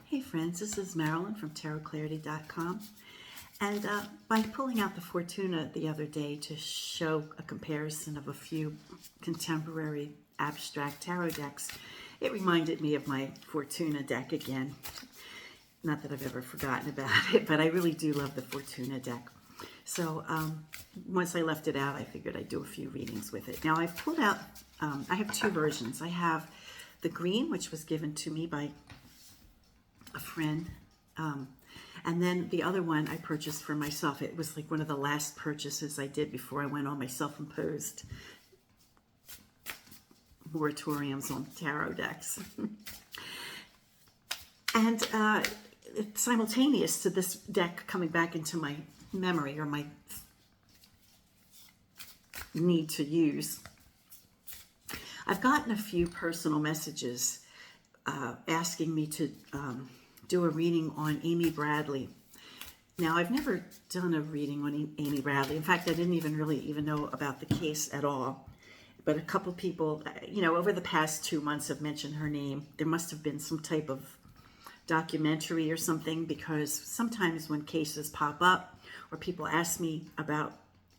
Hey friends, this is Marilyn from tarotclarity.com, and by pulling out the Fortuna the other day to show a comparison of a few contemporary abstract tarot decks, it reminded me of my Fortuna deck again. Not that I've ever forgotten about it, but I really do love the Fortuna deck. So once I left it out, I figured I'd do a few readings with it. Now I've pulled out, I have two versions. I have the green, which was given to me by a friend, and then the other one I purchased for myself. It was like one of the last purchases I did before I went on my self-imposed moratoriums on tarot decks. And simultaneous to this deck coming back into my memory, or my need to use, I've gotten a few personal messages asking me to do a reading on Amy Bradley. Now, I've never done a reading on Amy Bradley. In fact, I didn't even know about the case at all. But a couple people, over the past 2 months have mentioned her name. There must have been some type of documentary or something, because sometimes when cases pop up or people ask me about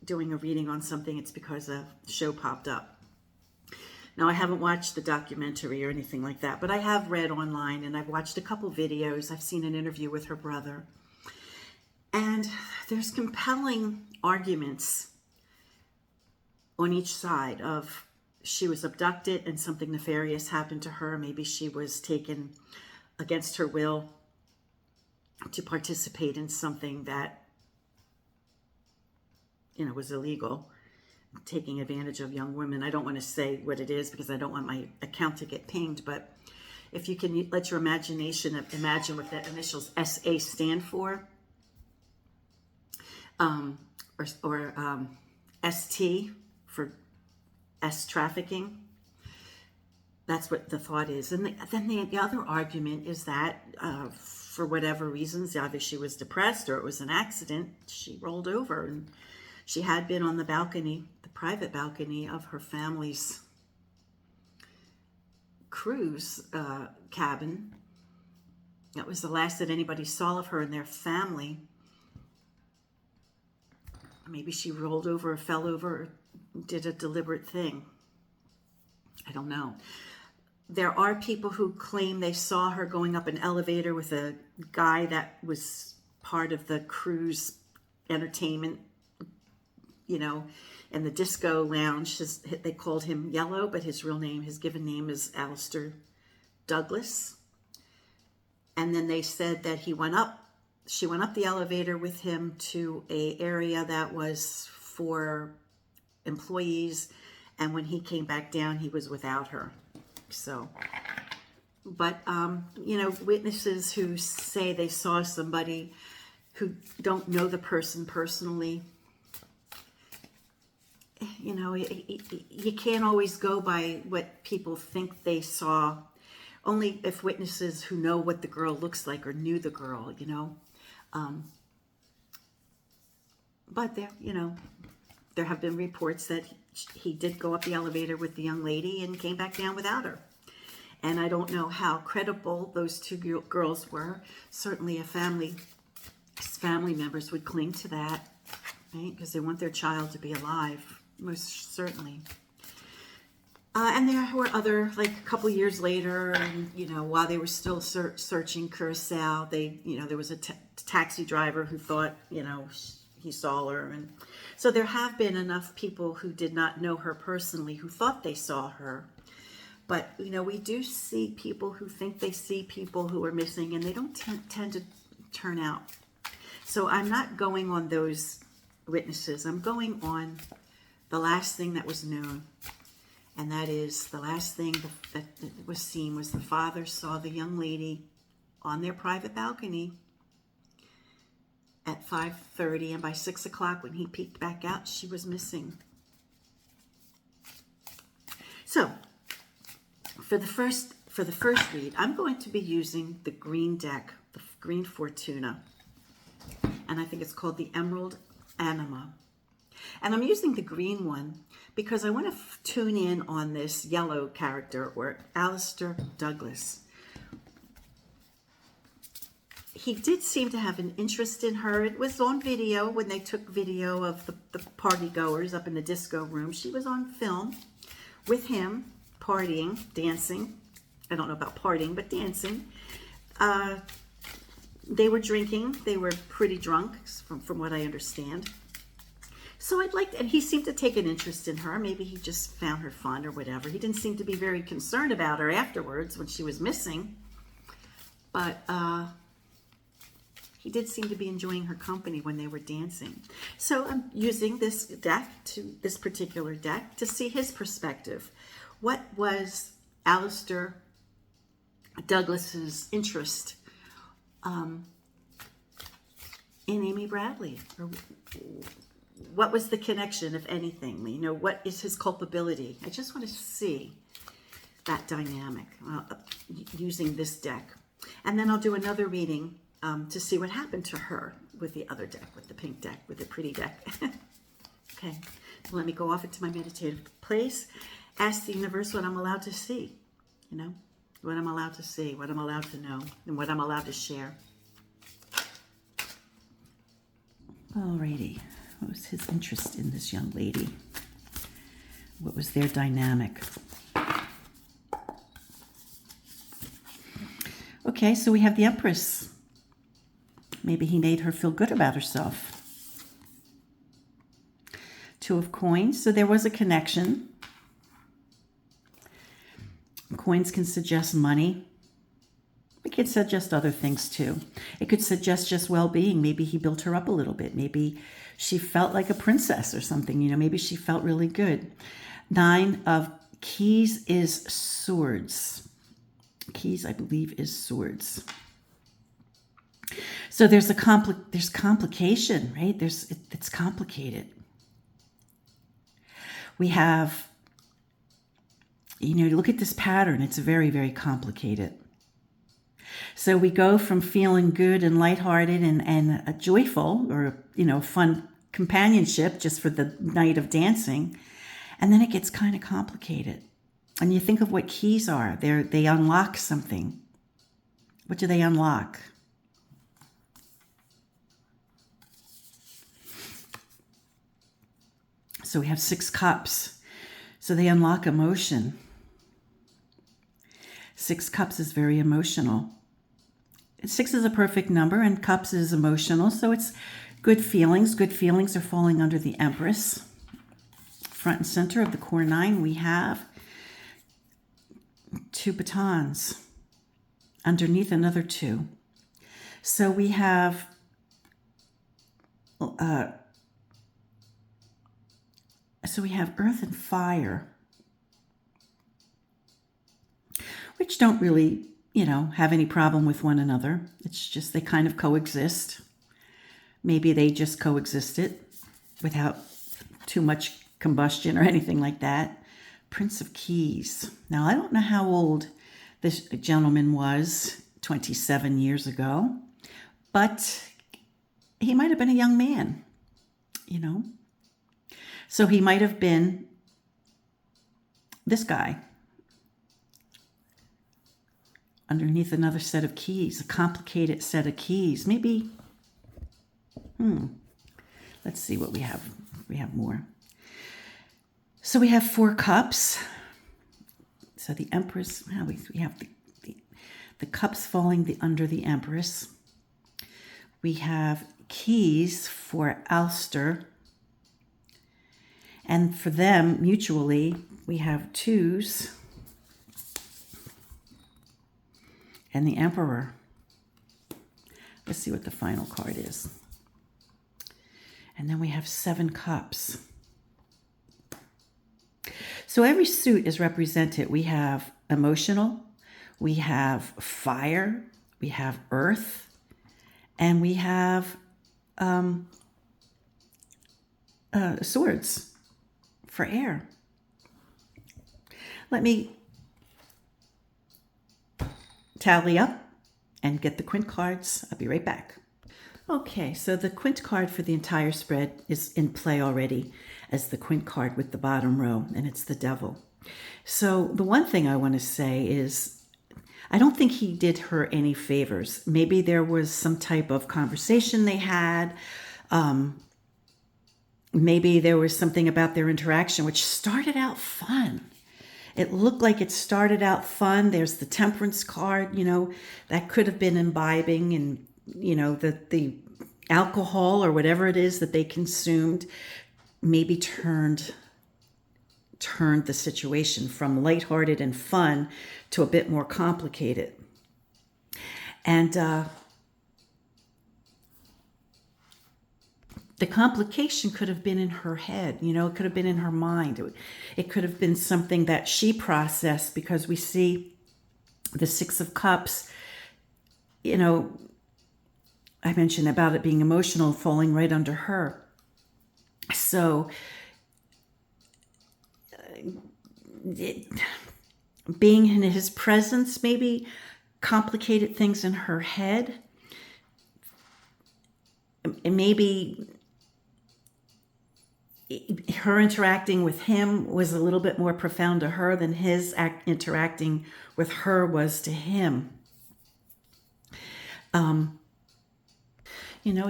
doing a reading on something, it's because a show popped up. Now, I haven't watched the documentary or anything like that, but I have read online and I've watched a couple videos. I've seen an interview with her brother. And there's compelling arguments on each side of she was abducted and something nefarious happened to her. Maybe she was taken against her will to participate in something that, was illegal, taking advantage of young women. I don't want to say what it is because I don't want my account to get pinged, but if you can let your imagination imagine what the initials SA stand for, or ST for S trafficking, that's what the thought is. And then the other argument is that for whatever reasons, either she was depressed or it was an accident, she rolled over, and she had been on the balcony, the private balcony of her family's cruise cabin. That was the last that anybody saw of her and their family. Maybe she rolled over or fell over or did a deliberate thing. I don't know. There are people who claim they saw her going up an elevator with a guy that was part of the cruise entertainment, in the disco lounge. They called him Yellow, but his given name is Alistair Douglas. And then they said that she went up the elevator with him to a area that was for employees, and when he came back down, he was without her. So, but witnesses who say they saw somebody who don't know the person personally, you can't always go by what people think they saw. Only if witnesses who know what the girl looks like or knew the girl, but there have been reports that he did go up the elevator with the young lady and came back down without her. And I don't know how credible those two girls were. Certainly family members would cling to that, right? Because they want their child to be alive, most certainly. And there were other, like a couple years later, and while they were still searching Curacao, there was a taxi driver who thought, he saw her. And so there have been enough people who did not know her personally who thought they saw her. But, we do see people who think they see people who are missing, and they don't tend to turn out. So I'm not going on those witnesses. I'm going on the last thing that was known. And that is the last thing that was seen was the father saw the young lady on their private balcony at 5:30, and by 6 o'clock when he peeked back out, she was missing. So for the first read, I'm going to be using the green deck, the green Fortuna, and I think it's called the Emerald Anima. And I'm using the green one because I want to tune in on this yellow character, or Alistair Douglas. he did seem to have an interest in her. It was on video when they took video of the party goers up in the disco room. She was on film with him, partying, dancing. I don't know about partying, but dancing. They were drinking. They were pretty drunk, from what I understand. So and he seemed to take an interest in her. Maybe he just found her fun or whatever. He didn't seem to be very concerned about her afterwards when she was missing. But he did seem to be enjoying her company when they were dancing. So I'm using this particular deck to see his perspective. What was Alistair Douglas's interest in Amy Bradley? Or what was the connection, if anything? You know, what is his culpability? I just want to see that dynamic using this deck. And then I'll do another reading to see what happened to her with the other deck, with the pink deck, with the pretty deck. Okay, so let me go off into my meditative place. Ask the universe what I'm allowed to see, you know, what I'm allowed to see, what I'm allowed to know, and what I'm allowed to share. Alrighty, what was his interest in this young lady? What was their dynamic? Okay, so we have the Empress. Maybe he made her feel good about herself. Two of Coins, so there was a connection. Coins can suggest money. It could suggest other things too. It could suggest just well-being. Maybe he built her up a little bit. Maybe she felt like a princess or something. You know, maybe she felt really good. 9 of Keys is Swords. Keys, I believe, is Swords. So there's complication, right? It's complicated. We have, you know, look at this pattern. It's very, very complicated. So we go from feeling good and lighthearted and a joyful, or, you know, fun companionship just for the night of dancing. And then it gets kind of complicated. And you think of what keys are. They unlock something. What do they unlock? So we have 6 cups. So they unlock emotion. 6 cups is very emotional. 6 is a perfect number, and cups is emotional. So it's good feelings. Good feelings are falling under the Empress. Front and center of the core 9, we have 2 batons. Underneath, another 2. So we have earth and fire, which don't really, you know, have any problem with one another. It's just they kind of coexist. Maybe they just coexisted without too much combustion or anything like that. Prince of Keys. Now, I don't know how old this gentleman was 27 years ago, but he might have been a young man, you know. So he might have been this guy. Underneath, another set of keys, a complicated set of keys. Maybe, let's see what we have. We have more. So we have 4 cups. So the Empress, we have the cups falling under the Empress. We have keys for Alistair. And for them, mutually, we have 2s. And the Emperor. Let's see what the final card is. And then we have 7 cups. So every suit is represented. We have emotional, we have fire, we have earth, and we have swords for air. Let me tally up and get the quint cards. I'll be right back. Okay, so the quint card for the entire spread is in play already as the quint card with the bottom row, and it's the Devil. So the one thing I want to say is I don't think he did her any favors. Maybe there was some type of conversation they had. Maybe there was something about their interaction which started out fun. It looked like it started out fun. There's the temperance card, that could have been imbibing, and, the alcohol or whatever it is that they consumed maybe turned the situation from lighthearted and fun to a bit more complicated. And the complication could have been in her head, it could have been in her mind. It could have been something that she processed, because we see the Six of Cups, I mentioned about it being emotional, falling right under her. So being in his presence maybe complicated things in her head. And maybe her interacting with him was a little bit more profound to her than his interacting with her was to him.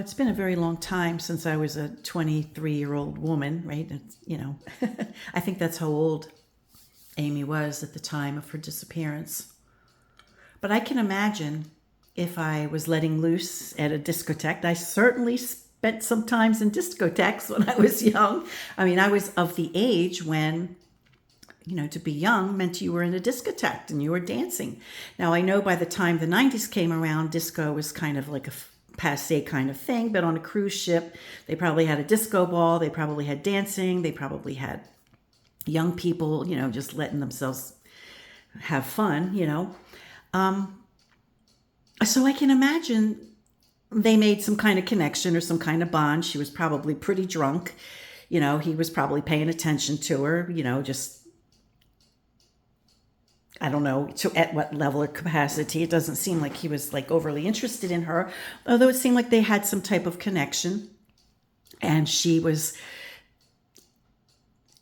It's been a very long time since I was a 23-year-old woman, right? I think that's how old Amy was at the time of her disappearance. But I can imagine if I was letting loose at a discotheque. I certainly spent some times in discotheques when I was young. I mean, I was of the age when, to be young meant you were in a discotheque and you were dancing. Now, I know by the time the 90s came around, disco was kind of like a passé kind of thing, but on a cruise ship, they probably had a disco ball, they probably had dancing, they probably had young people, just letting themselves have fun, So I can imagine they made some kind of connection or some kind of bond. She was probably pretty drunk. He was probably paying attention to her, just, I don't know at what level of capacity. It doesn't seem like he was like overly interested in her, although it seemed like they had some type of connection. And she was,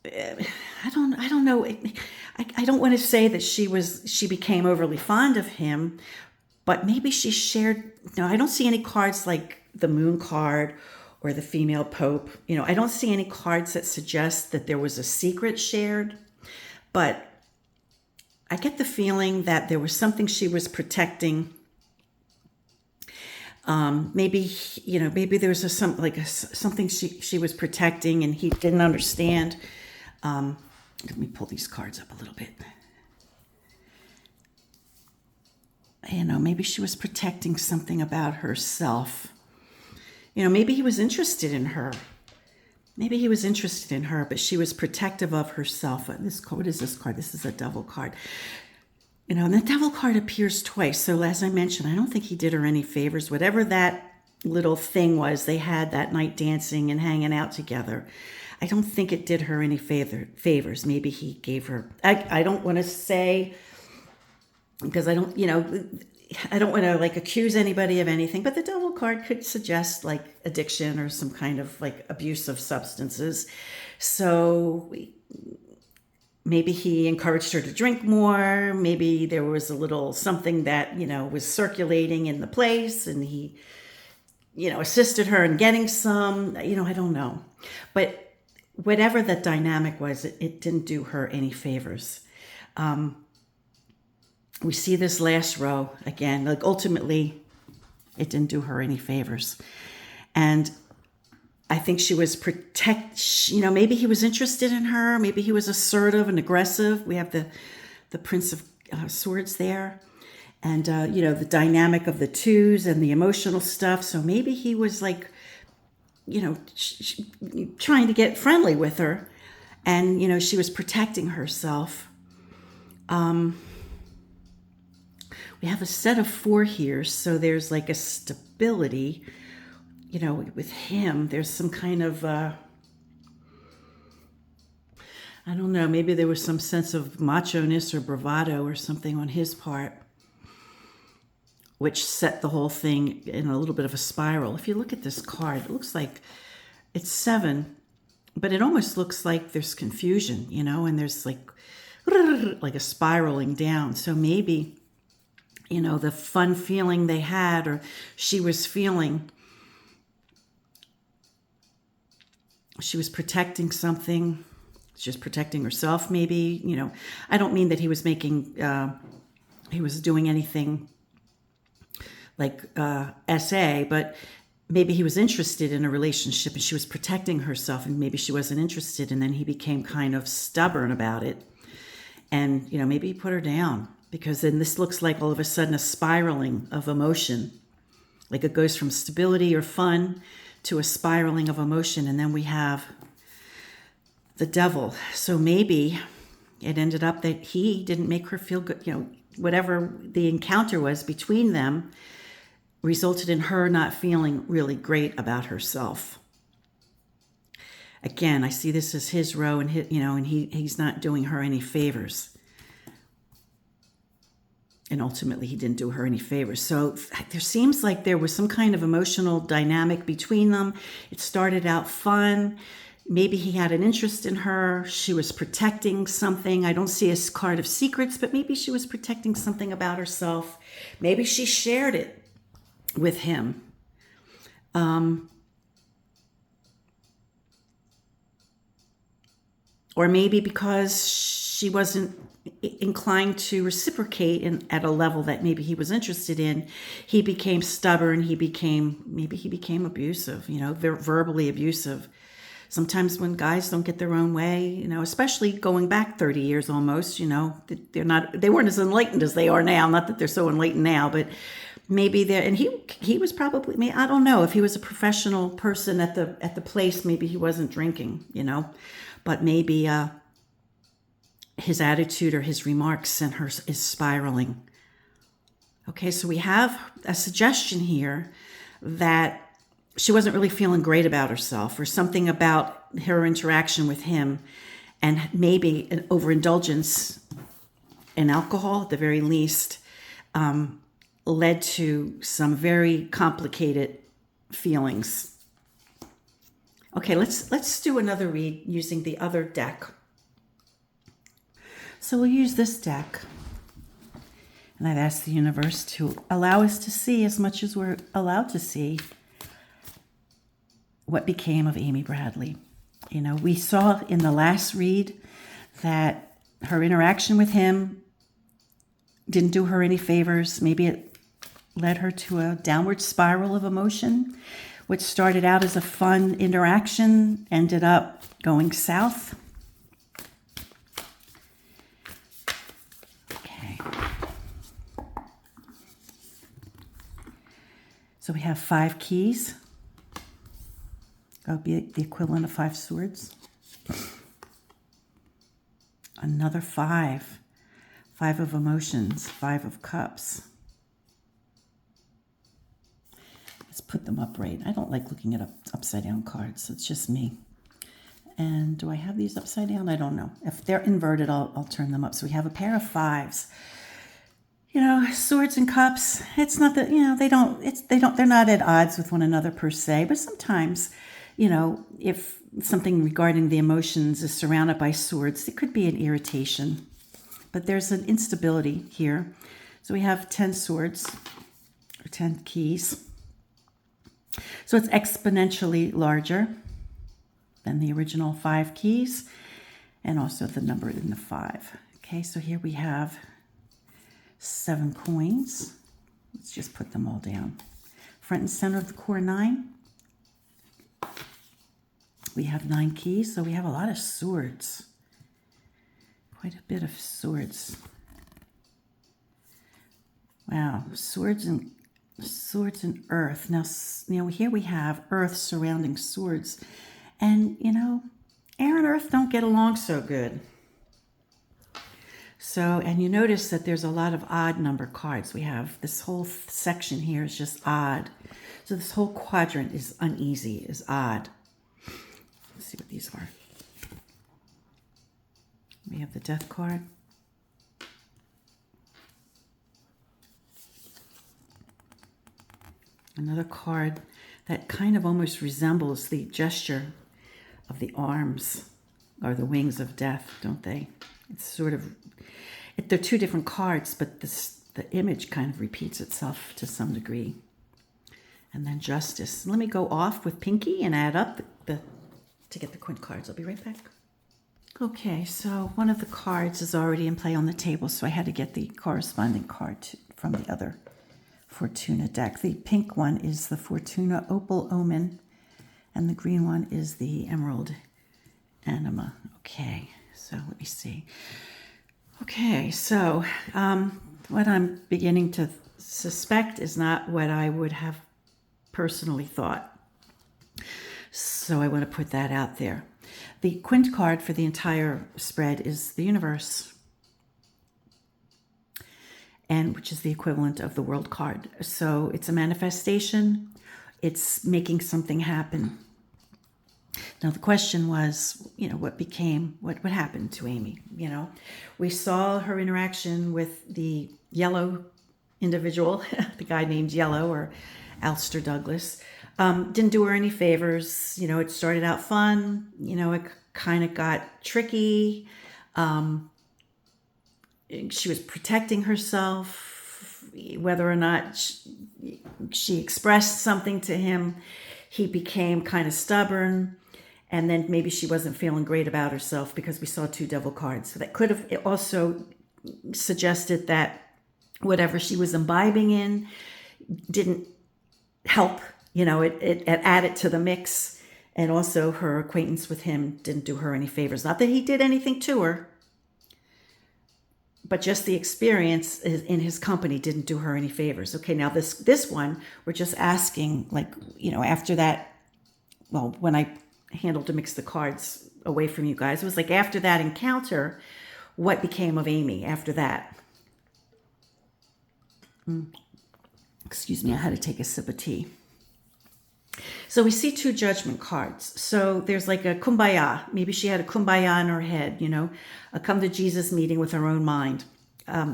I don't know. I don't want to say that she became overly fond of him, but maybe she shared. No, I don't see any cards like the Moon card or the Female Pope. I don't see any cards that suggest that there was a secret shared, but I get the feeling that there was something she was protecting. Maybe there was something she was protecting and he didn't understand. Let me pull these cards up a little bit. Maybe she was protecting something about herself. Maybe he was interested in her. But she was protective of herself. What is this card? This is a Devil card. And the Devil card appears twice. So as I mentioned, I don't think he did her any favors. Whatever that little thing was, they had that night dancing and hanging out together. I don't think it did her any favors. Maybe he gave her, I don't want to say, because I don't want to like accuse anybody of anything, but the Devil card could suggest like addiction or some kind of like abuse of substances. So maybe he encouraged her to drink more. Maybe there was a little something that, was circulating in the place and he, assisted her in getting some, I don't know. But whatever that dynamic was, it didn't do her any favors. We see this last row again, like ultimately it didn't do her any favors. And I think she was maybe he was interested in her. Maybe he was assertive and aggressive. We have the Prince of Swords there. And, the dynamic of the twos and the emotional stuff. So maybe he was like, trying to get friendly with her. And, she was protecting herself. We have a set of 4 here. So there's like a stability. With him, there's some kind of, I don't know, maybe there was some sense of macho-ness or bravado or something on his part, which set the whole thing in a little bit of a spiral. If you look at this card, it looks like it's 7, but it almost looks like there's confusion, and there's like a spiraling down. So maybe you know, the fun feeling they had, or she was feeling. She was protecting something. She was protecting herself, maybe. You know, I don't mean that he was making, he was doing anything like SA, but maybe he was interested in a relationship and she was protecting herself, and maybe she wasn't interested, and then he became kind of stubborn about it. And, you know, maybe he put her down, because then this looks like all of a sudden a spiraling of emotion. Like it goes from stability or fun to a spiraling of emotion. And then we have the devil. So maybe it ended up that he didn't make her feel good. You know, whatever the encounter was between them resulted in her not feeling really great about herself. Again, I see this as his row, and he's not doing her any favors. And ultimately, he didn't do her any favors. So there seems like there was some kind of emotional dynamic between them. It started out fun. Maybe he had an interest in her. She was protecting something. I don't see a card of secrets, but maybe she was protecting something about herself. Maybe she shared it with him. Or maybe because she wasn't inclined to reciprocate at a level that maybe he was interested in, he became stubborn. Maybe he became abusive, you know, verbally abusive. Sometimes when guys don't get their own way, you know, especially going back 30 years almost, you know, they weren't as enlightened as they are now. Not that they're so enlightened now, but maybe he was probably, I don't know if he was a professional person at the place, maybe he wasn't drinking, you know, but maybe his attitude or his remarks sent her is spiraling. Okay, so we have a suggestion here that she wasn't really feeling great about herself, or something about her interaction with him, and maybe an overindulgence in alcohol at the very least led to some very complicated feelings. Okay, let's do another read using the other deck. So we'll use this deck, and I've asked the universe to allow us to see as much as we're allowed to see what became of Amy Bradley. You know, we saw in the last read that her interaction with him didn't do her any favors. Maybe it led her to a downward spiral of emotion. What started out as a fun interaction ended up going south. Okay. So we have 5 keys. That'll be the equivalent of 5 swords. Another 5. 5 of emotions, 5 of cups. Let's put them upright. I don't like looking at upside down cards. It's just me. And do I have these upside down? I don't know. If they're inverted, I'll turn them up. So we have a pair of 5s. You know, swords and cups. It's not that, you know, they're not at odds with one another per se, but sometimes, you know, if something regarding the emotions is surrounded by swords, it could be an irritation. But there's an instability here. So we have 10 swords, or 10 keys. So it's exponentially larger than the original 5 keys, and also the number in the 5. Okay, so here we have 7 coins. Let's just put them all down. Front and center of the core 9. We have 9 keys, so we have a lot of swords. Quite a bit of swords. Wow, swords and earth. Now, you know, here we have earth surrounding swords. And, you know, air and earth don't get along so good. So, and you notice that there's a lot of odd number cards. We have this whole section here is just odd. So this whole quadrant is uneasy, is odd. Let's see what these are. We have the death card. Another card that kind of almost resembles the gesture of the arms or the wings of death, don't they? It's sort of, they're 2 different cards, but the the image kind of repeats itself to some degree. And then Justice. Let me go off with Pinky and add up to get the quint cards. I'll be right back. Okay, so one of the cards is already in play on the table, so I had to get the corresponding card from the other Fortuna deck. The pink one is the Fortuna Opal Omen, and the green one is the Emerald Anima. Okay, so let me see. Okay, so what I'm beginning to suspect is not what I would have personally thought. So I want to put that out there. The quint card for the entire spread is the universe, and which is the equivalent of the world card. So it's a manifestation. It's making something happen. Now the question was, what happened to Amy? We saw her interaction with the yellow individual, the guy named Yellow, or Alistair Douglas. Didn't do her any favors. It started out fun. It kind of got tricky. She was protecting herself. Whether or not she expressed something to him, he became kind of stubborn. And then maybe she wasn't feeling great about herself because we saw 2 devil cards. So that could have also suggested that whatever she was imbibing in didn't help. It added to the mix. And also her acquaintance with him didn't do her any favors. Not that he did anything to her, but just the experience in his company didn't do her any favors. Okay, now this one, we're just asking, after that, well, when I handled to mix the cards away from you guys, it was like after that encounter, what became of Amy after that? Excuse me, I had to take a sip of tea. So we see 2 judgment cards. So there's like a kumbaya. Maybe she had a kumbaya in her head, a come to Jesus meeting with her own mind.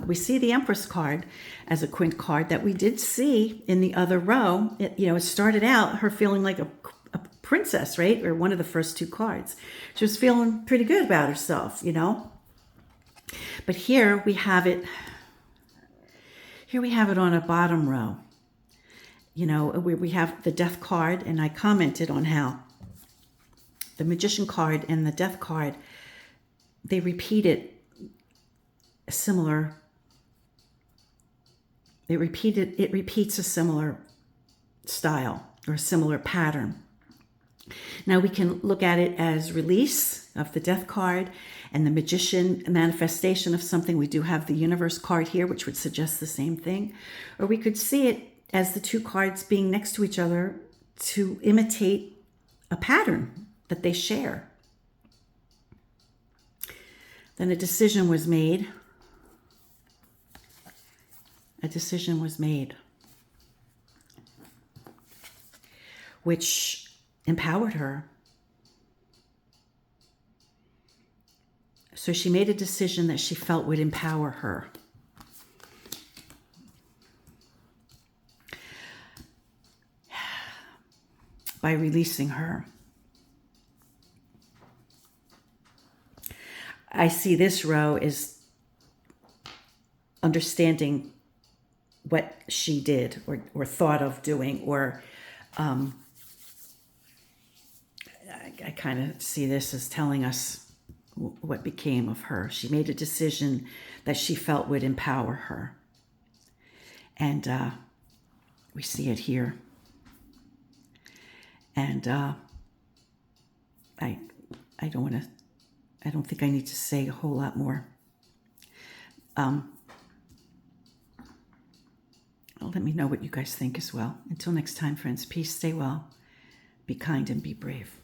We see the Empress card as a quint card that we did see in the other row. It started out her feeling like a princess, right? Or one of the first 2 cards. She was feeling pretty good about herself, But here we have it. Here we have it on a bottom row. We have the Death card, and I commented on how the Magician card and the Death card, they repeated similar. It repeats a similar style or a similar pattern. Now we can look at it as release of the Death card and the Magician, manifestation of something. We do have the Universe card here, which would suggest the same thing. Or we could see it as the 2 cards being next to each other to imitate a pattern that they share. Then a decision was made. Which empowered her. So she made a decision that she felt would empower her. By releasing her. I see this row as understanding what she did or thought of doing, or I kind of see this as telling us what became of her. She made a decision that she felt would empower her. And we see it here. And I don't think I need to say a whole lot more. Let me know what you guys think as well. Until next time, friends, peace, stay well, be kind, and be brave.